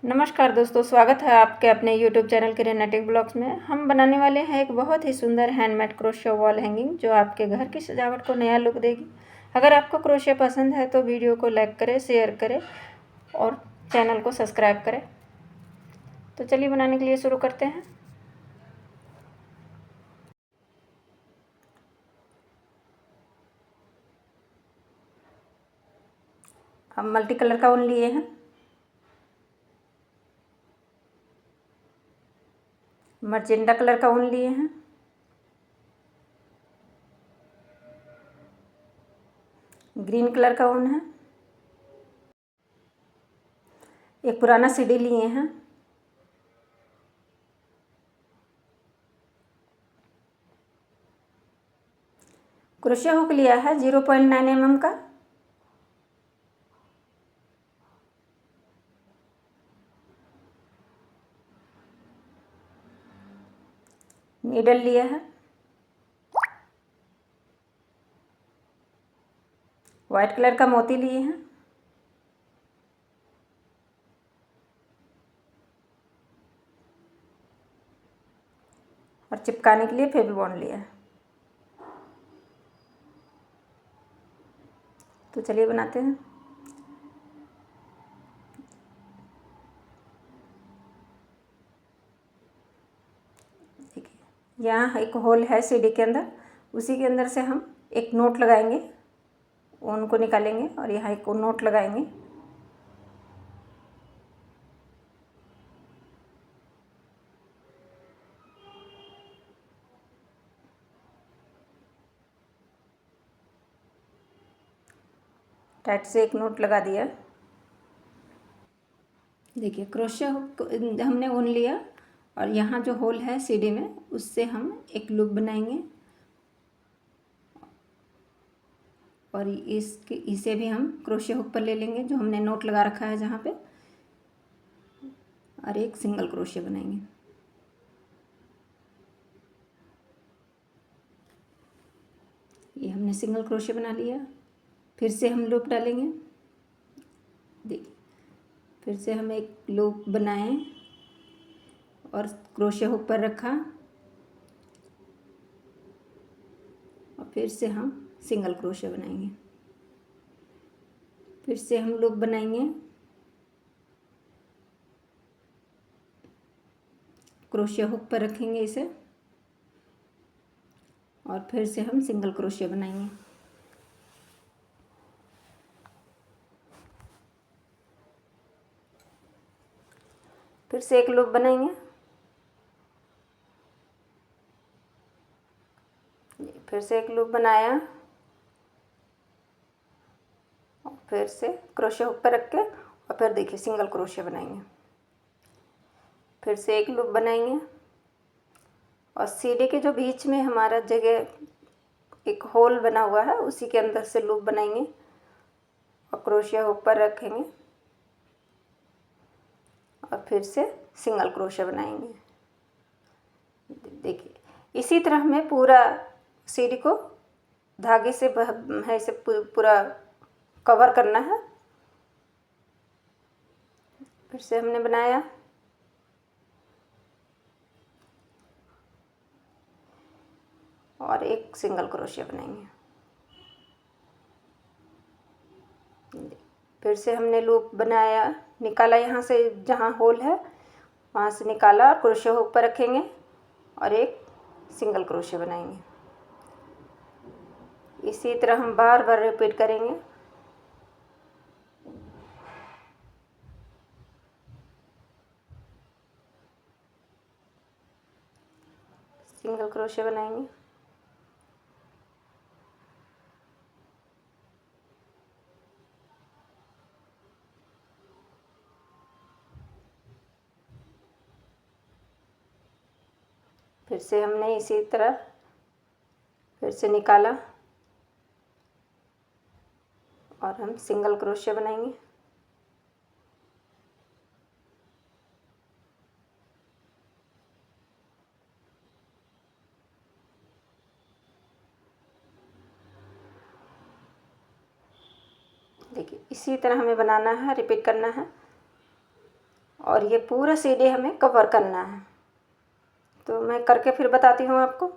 नमस्कार दोस्तों, स्वागत है आपके अपने YouTube चैनल किरेनेटिक ब्लॉग्स में। हम बनाने वाले हैं एक बहुत ही सुंदर हैंडमेड क्रोशिया वॉल हैंगिंग जो आपके घर की सजावट को नया लुक देगी। अगर आपको क्रोशिया पसंद है तो वीडियो को लाइक करें, शेयर करें और चैनल को सब्सक्राइब करें। तो चलिए बनाने के लिए शुरू करते हैं। हम मल्टी कलर का ऊन लिए हैं। मर्जेंटा कलर का ऊन लिए हैं। ग्रीन कलर का ऊन है। एक पुराना सीढ़ी लिए हैं। क्रोशिया हुक लिया है 0.9 mm का। नीडल लिया है। वाइट कलर का मोती लिए हैं। और चिपकाने के लिए फेविबॉन्ड लिया है। तो चलिए बनाते हैं। देखिए, यहाँ एक होल है सीढ़ी के अंदर, उसी के अंदर से हम एक नोट लगाएंगे, ऊन को निकालेंगे और यहाँ एक नोट लगाएंगे। टाइट से एक नोट लगा दिया। देखिए, क्रोशिया हुक हमने ऊन लिया और यहाँ जो होल है सीढ़ी में उससे हम एक लूप बनाएंगे और इसे भी हम क्रोशिया हुक पर ले लेंगे जो हमने नोट लगा रखा है जहाँ पे, और एक सिंगल क्रोशिया बनाएंगे। ये हमने सिंगल क्रोशिया बना लिया। फिर से हम लूप डालेंगे। देखिए, फिर से हम एक लूप बनाएं और क्रोशिया हुक पर रखा और फिर से हम सिंगल क्रोशिया बनाएंगे। फिर से हम लूप बनाएंगे, क्रोशिया हुक पर रखेंगे इसे और फिर से हम सिंगल क्रोशिया बनाएंगे। फिर से एक लूप बनाएंगे। फिर से एक लूप बनाया और फिर से क्रोशिया हुक पर रख के और फिर देखिए सिंगल क्रोशिया बनाएंगे। फिर से एक लूप बनाएंगे और सीढ़ी के जो बीच में हमारा जगह एक होल बना हुआ है उसी के अंदर से लूप बनाएंगे और क्रोशिया हुक पर रखेंगे और फिर से सिंगल क्रोशिया बनाएंगे। देखिए, इसी तरह हमें पूरा सीढ़ी को धागे से है इसे पूरा कवर करना है। फिर से हमने बनाया और एक सिंगल क्रोशिया बनाएंगे। फिर से हमने लूप बनाया, निकाला, यहाँ से जहाँ होल है वहाँ से निकाला और क्रोशिया हुक पर रखेंगे और एक सिंगल क्रोशिया बनाएंगे। इसी तरह हम बार बार रिपीट करेंगे। सिंगल क्रोशिया बनाएंगे। फिर से हमने इसी तरह फिर से निकाला और हम सिंगल क्रोशिया बनाएंगे। देखिए, इसी तरह हमें बनाना है, रिपीट करना है। और ये पूरा सीढ़ी हमें कवर करना है। तो मैं करके फिर बताती हूँ आपको।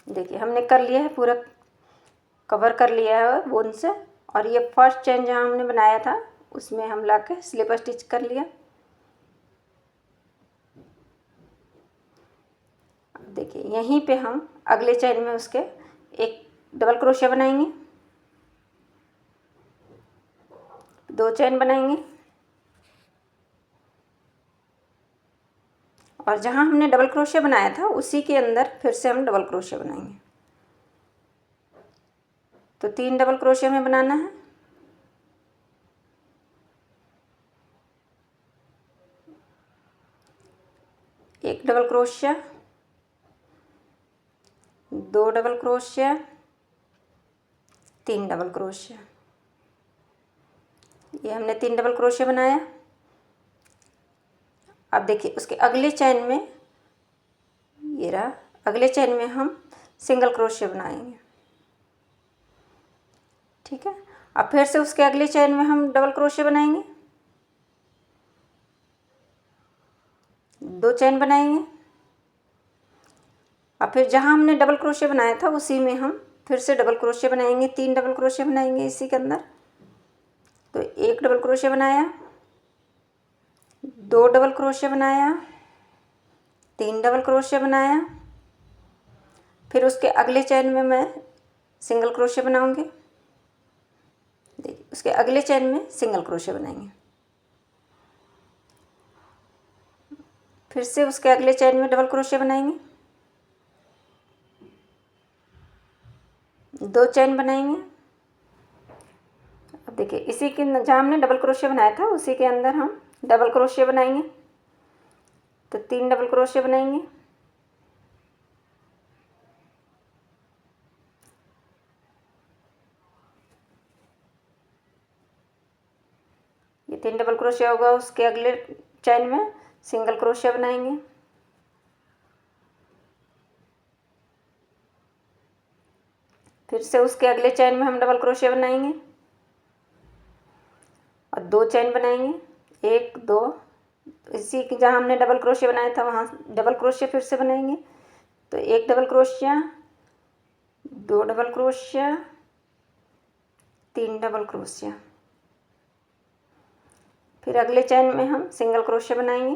देखिए हमने कर लिया है, पूरा कवर कर लिया है वून से। और ये फर्स्ट चेन जहाँ हमने बनाया था उसमें हम लाके स्लिप स्टिच कर लिया। देखिए यहीं पे हम अगले चेन में उसके एक डबल क्रोशिया बनाएंगे, 2 चेन बनाएंगे और जहाँ हमने डबल क्रोशिया बनाया था उसी के अंदर फिर से हम डबल क्रोशिया बनाएंगे। तो 3 डबल क्रोशिया में बनाना है। एक double crochet, 2 double crochet, 3 double crochet. ये हमने 3 डबल क्रोशिया बनाया। अब देखिए उसके अगले चेन में, ये रहा, अगले चेन में हम सिंगल क्रोशिया बनाएंगे। ठीक है। अब फिर से उसके अगले चेन में हम डबल क्रोशिया बनाएंगे, 2 चेन बनाएंगे। अब फिर जहाँ हमने डबल क्रोशिया बनाया था उसी में हम फिर से डबल क्रोशिया बनाएंगे, 3 डबल क्रोशिया बनाएंगे इसी के अंदर। तो 1 डबल क्रोशिया बनाया, 2 डबल क्रोशिया बनाया, 3 डबल क्रोशिया बनाया। फिर उसके अगले चेन में मैं सिंगल क्रोशिया बनाऊंगी। देखिए उसके अगले चेन में सिंगल क्रोशिया बनाएंगे। फिर से उसके अगले चेन में डबल क्रोशिया बनाएंगे, 2 चेन बनाएंगे। अब देखिए इसी के जहाँ हमने डबल क्रोशिया बनाया था उसी के अंदर हम डबल क्रोशिया बनाएंगे। तो 3 डबल क्रोशिया बनाएंगे। ये 3 डबल क्रोशिया होगा, उसके अगले चेन में सिंगल क्रोशिया बनाएंगे। फिर से उसके अगले चेन में हम डबल क्रोशिया बनाएंगे और 2 चेन बनाएंगे, 1 2। इसी की जहाँ हमने डबल क्रोशिया बनाया था वहाँ डबल क्रोशिया फिर से बनाएंगे। तो 1 double crochet, 2 double crochet, 3 double crochet. फिर अगले चेन में हम सिंगल क्रोशिया बनाएंगे।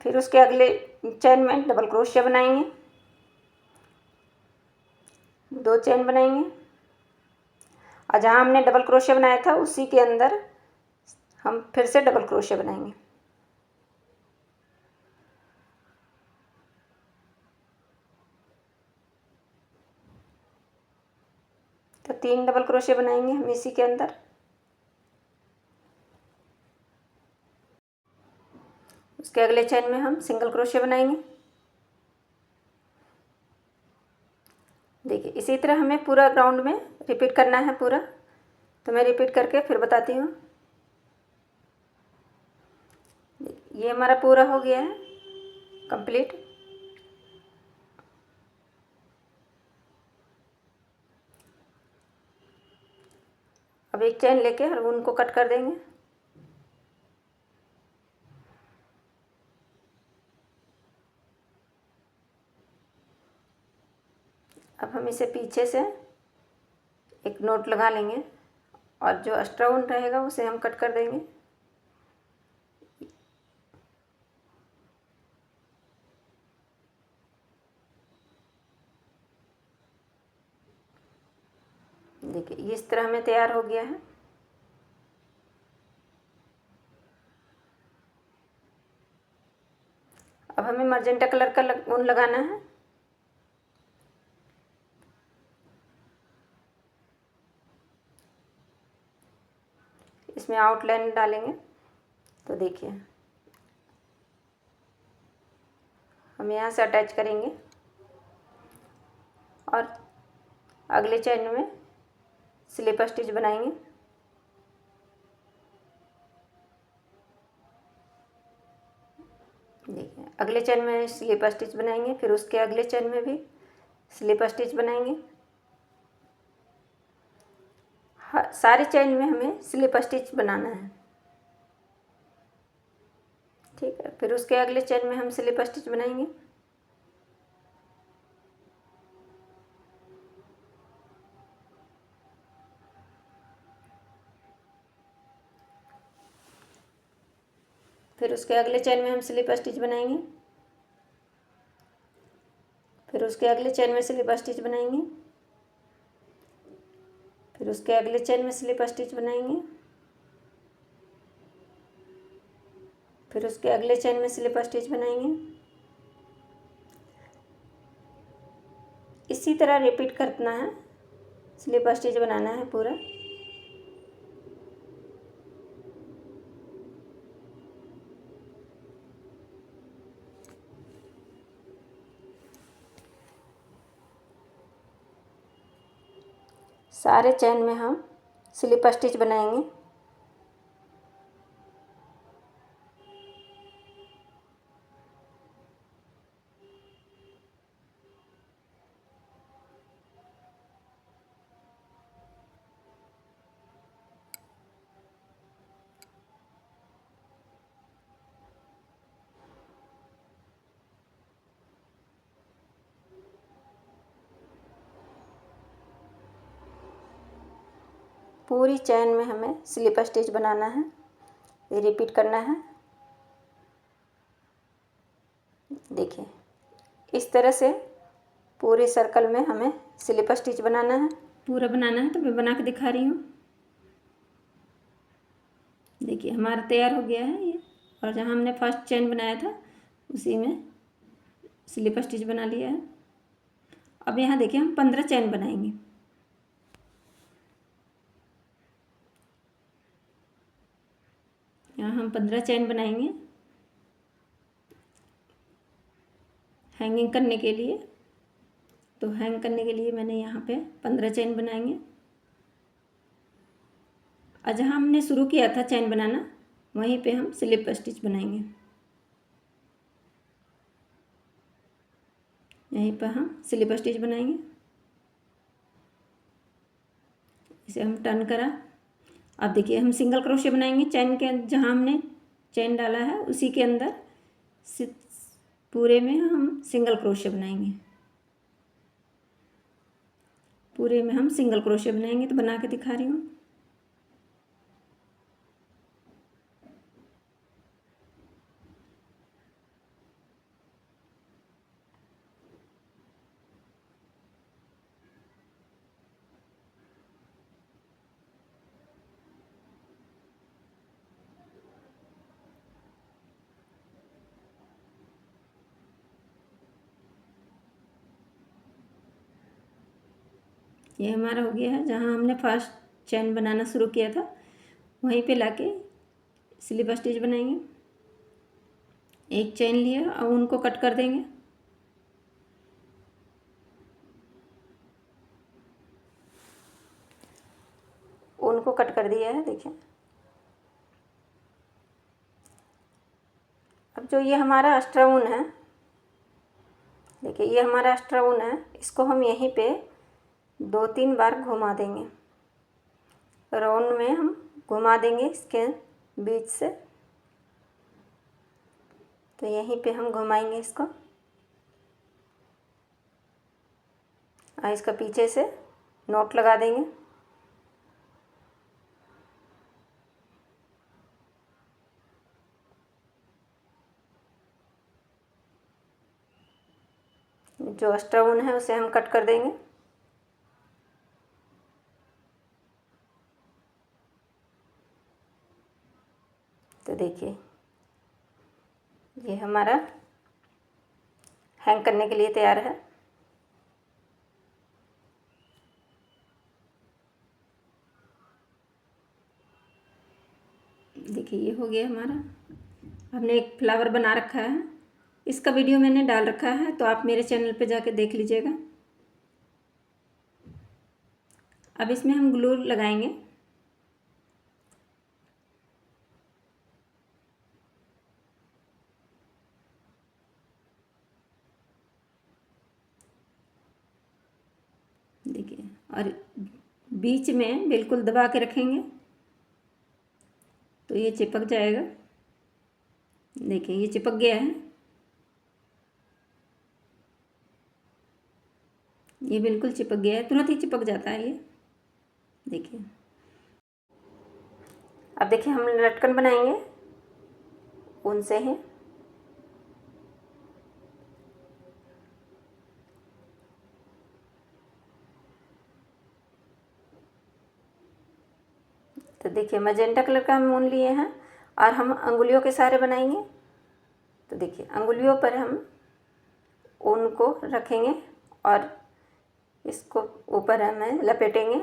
फिर उसके अगले चेन में डबल क्रोशिया बनाएंगे, 2 चेन बनाएंगे और जहाँ हमने डबल क्रोशिया बनाया था उसी के अंदर हम फिर से डबल क्रोशिया बनाएंगे। तो 3 डबल क्रोशिया बनाएंगे हम इसी के अंदर। उसके अगले चेन में हम सिंगल क्रोशिया बनाएंगे। देखिए इसी तरह हमें पूरा राउंड में रिपीट करना है पूरा। तो मैं रिपीट करके फिर बताती हूँ। ये हमारा पूरा हो गया है कंप्लीट। अब एक चेन लेके और उनको कट कर देंगे। अब हम इसे पीछे से एक नोट लगा लेंगे और जो एक्स्ट्रा ऊन रहेगा उसे हम कट कर देंगे। देखिए इस तरह हमें तैयार हो गया है। अब हमें मर्जेंटा कलर का ऊन लगाना है। इसमें आउटलाइन डालेंगे। तो देखिए हम यहाँ से अटैच करेंगे और अगले चेन में स्लिप स्टिच बनाएंगे। देखिए अगले चेन में स्लिप स्टिच बनाएंगे, फिर उसके अगले चेन में भी स्लिप स्टिच बनाएंगे। सारे चेन में हमें स्लिप स्टिच बनाना है, ठीक है। फिर उसके अगले चेन में हम स्लिप स्टिच बनाएंगे। फिर उसके अगले चेन में हम स्लिप स्टिच बनाएंगे। फिर उसके अगले चेन में स्लिप स्टिच बनाएंगे। फिर उसके अगले चेन में स्लिप स्टिच बनाएंगे। फिर उसके अगले चेन में स्लिप स्टिच बनाएंगे। इसी तरह रिपीट करना है, स्लिप स्टिच बनाना है पूरा। सारे चेन में हम स्लिप स्टिच बनाएंगे। पूरी चेन में हमें स्लिप स्टिच बनाना है, ये रिपीट करना है। देखिए इस तरह से पूरे सर्कल में हमें स्लिप स्टिच बनाना है। पूरा बनाना है तो मैं बना के दिखा रही हूँ। देखिए हमारा तैयार हो गया है ये, और जहाँ हमने फर्स्ट चेन बनाया था उसी में स्लिप स्टिच बना लिया है। अब यहाँ देखिए हम 15 चेन बनाएंगे। यहाँ हम 15 चेन बनाएंगे हैंगिंग करने के लिए। तो हैंग करने के लिए मैंने यहाँ पे 15 चेन बनाएंगे। और जहाँ हमने शुरू किया था चेन बनाना वहीं पे हम स्लिप स्टिच बनाएंगे। यहीं पर हम स्लिप स्टिच बनाएंगे। इसे हम टर्न करा। अब देखिए हम सिंगल क्रोशे बनाएंगे चेन के, जहाँ हमने चेन डाला है उसी के अंदर पूरे में हम सिंगल क्रोशे बनाएंगे। पूरे में हम सिंगल क्रोशे बनाएंगे, तो बना के दिखा रही हूँ। ये हमारा हो गया है। जहाँ हमने फर्स्ट चेन बनाना शुरू किया था वहीं पे लाके स्लिप स्टिच बनाएंगे। एक चेन लिया और उनको कट कर देंगे। उनको कट कर दिया है देखिए। अब जो ये हमारा एक्स्ट्रा ऊन है, देखिए ये हमारा एक्स्ट्रा ऊन है, इसको हम यहीं पे 2-3 बार घुमा देंगे। राउंड में हम घुमा देंगे इसके बीच से। तो यहीं पे हम घुमाएंगे इसको, और इसका पीछे से नॉट लगा देंगे। जो एक्स्ट्रा ऊन है उसे हम कट कर देंगे। तो देखिए ये हमारा हैंग करने के लिए तैयार है। देखिए ये हो गया हमारा। हमने एक फ्लावर बना रखा है, इसका वीडियो मैंने डाल रखा है, तो आप मेरे चैनल पे जाके देख लीजिएगा। अब इसमें हम ग्लू लगाएंगे। देखिए, और बीच में बिल्कुल दबा के रखेंगे तो ये चिपक जाएगा। देखिए ये चिपक गया है, ये बिल्कुल चिपक गया है, तुरंत ही चिपक जाता है ये। देखिए अब देखिए हम लटकन बनाएंगे ऊन से ही। तो देखिए मैजेंटा कलर का हम ऊन लिए हैं और हम अंगुलियों के सहारे बनाएंगे। तो देखिए अंगुलियों पर हम ऊन को रखेंगे और इसको ऊपर हमें लपेटेंगे।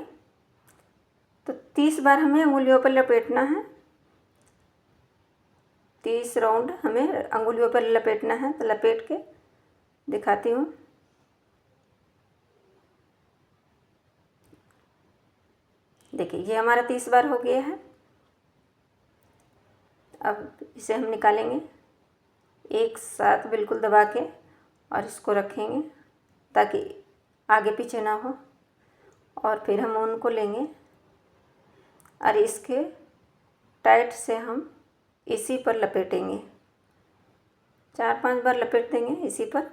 तो 30 बार हमें अंगुलियों पर लपेटना है, 30 राउंड हमें अंगुलियों पर लपेटना है। तो लपेट के दिखाती हूँ। देखिए ये हमारा 30 बार हो गया है। अब इसे हम निकालेंगे एक साथ बिल्कुल दबा के और इसको रखेंगे ताकि आगे पीछे ना हो। और फिर हम ऊन को लेंगे और इसके टाइट से हम इसी पर लपेटेंगे। 4-5 बार लपेट देंगे इसी पर,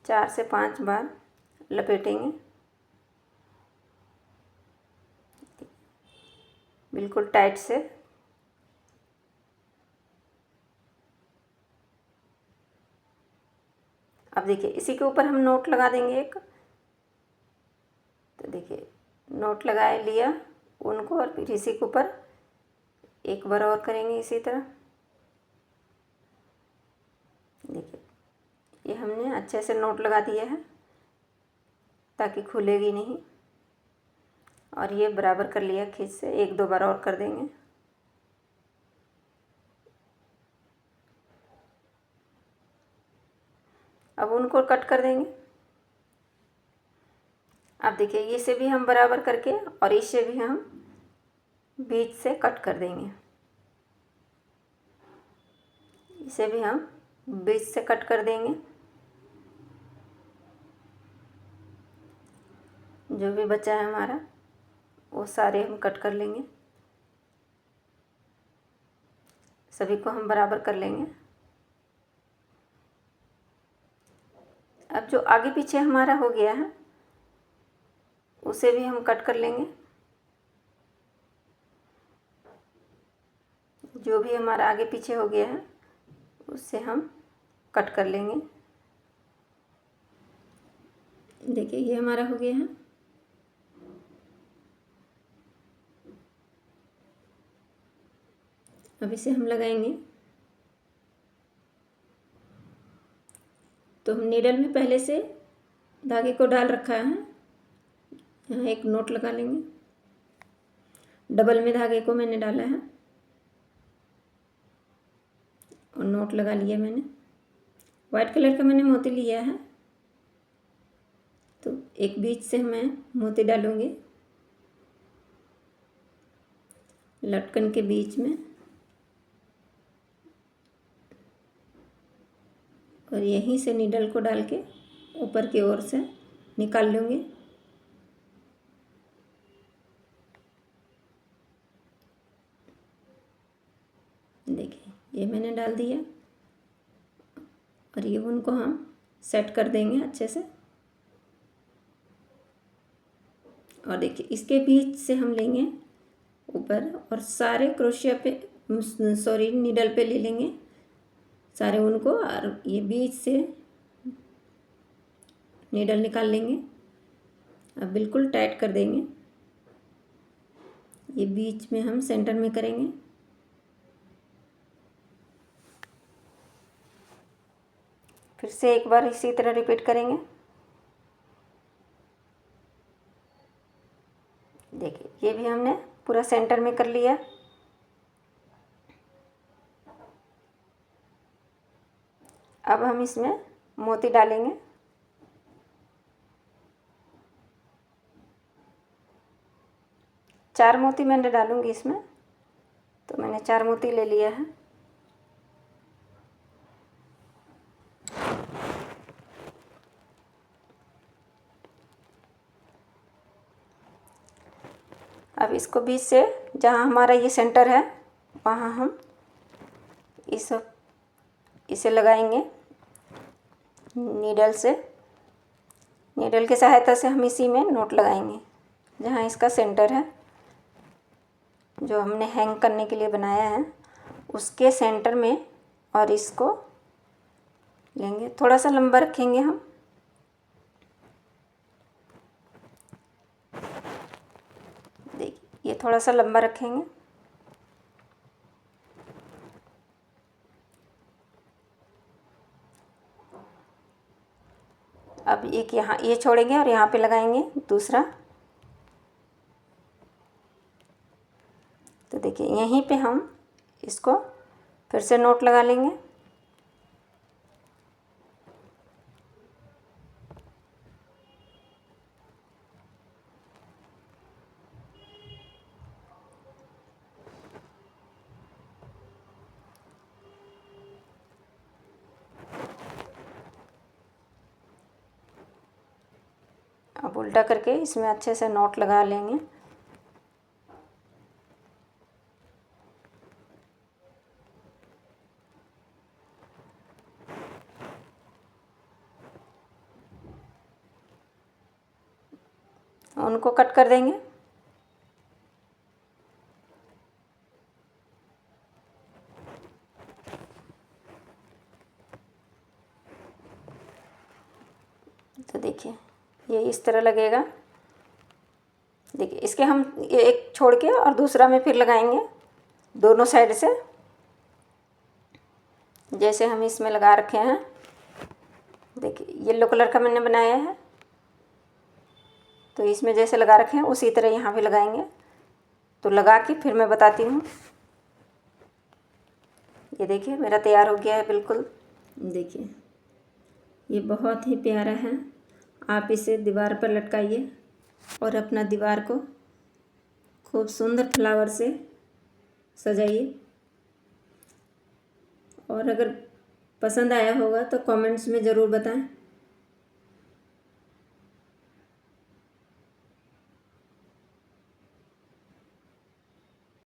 4 से 5 बार लपेटेंगे बिल्कुल टाइट से। अब देखिए इसी के ऊपर हम नोट लगा देंगे एक। तो देखिए नोट लगाए लिया उनको और फिर इसी के ऊपर एक बार और करेंगे इसी तरह। देखिए ये हमने अच्छे से नोट लगा दिया है ताकि खुलेगी नहीं। और ये बराबर कर लिया खींच से, 1-2 बार और कर देंगे। अब उनको कट कर देंगे। अब देखिए इसे भी हम बराबर करके और इसे भी हम बीच से कट कर देंगे। इसे भी हम बीच से कट कर देंगे। जो भी बचा है हमारा वो सारे हम कट कर लेंगे। सभी को हम बराबर कर लेंगे। अब जो आगे पीछे हमारा हो गया है उसे भी हम कट कर लेंगे। जो भी हमारा आगे पीछे हो गया है उससे हम कट कर लेंगे। देखिए ये हमारा हो गया है। अब इसे हम लगाएंगे। तो हम नीडल में पहले से धागे को डाल रखा है, यहाँ एक नोट लगा लेंगे। डबल में धागे को मैंने डाला है और नोट लगा लिया मैंने। वाइट कलर का मैंने मोती लिया है। तो एक बीच से मैं मोती डालूंगी लटकन के बीच में और यहीं से नीडल को डाल के ऊपर की ओर से निकाल लूँगी। देखिए ये मैंने डाल दिया और ये उनको हम सेट कर देंगे अच्छे से। और देखिए इसके बीच से हम लेंगे ऊपर और सारे क्रोशिया पे नीडल पे ले लेंगे सारे उनको और ये बीच से नीडल निकाल लेंगे। अब बिल्कुल टाइट कर देंगे। ये बीच में हम सेंटर में करेंगे। फिर से एक बार इसी तरह रिपीट करेंगे। देखिए ये भी हमने पूरा सेंटर में कर लिया। अब हम इसमें मोती डालेंगे। चार मोती मैंने डालूंगी इसमें। तो मैंने 4 मोती ले लिया है। अब इसको बीच से, जहाँ हमारा ये सेंटर है वहाँ हम इसे लगाएंगे नीडल से। नीडल की सहायता से हम इसी में नोट लगाएंगे जहाँ इसका सेंटर है, जो हमने हैंग करने के लिए बनाया है उसके सेंटर में। और इसको लेंगे, थोड़ा सा लंबा रखेंगे हम। देखिए ये थोड़ा सा लंबा रखेंगे। अब एक यहाँ ये छोड़ेंगे और यहाँ पे लगाएंगे दूसरा। तो देखिए यहीं पे हम इसको फिर से नोट लगा लेंगे। अब उल्टा करके इसमें अच्छे से नोट लगा लेंगे। उनको कट कर देंगे। तो देखिए ये इस तरह लगेगा। देखिए इसके हम ये एक छोड़ के और दूसरा में फिर लगाएंगे दोनों साइड से, जैसे हम इसमें लगा रखे हैं। देखिए येलो कलर का मैंने बनाया है, तो इसमें जैसे लगा रखे हैं उसी तरह यहाँ पे लगाएंगे। तो लगा के फिर मैं बताती हूँ। ये देखिए मेरा तैयार हो गया है बिल्कुल। देखिए ये बहुत ही प्यारा है। आप इसे दीवार पर लटकाइए और अपना दीवार को खूब सुंदर फ्लावर से सजाइए। और अगर पसंद आया होगा तो कमेंट्स में ज़रूर बताएं।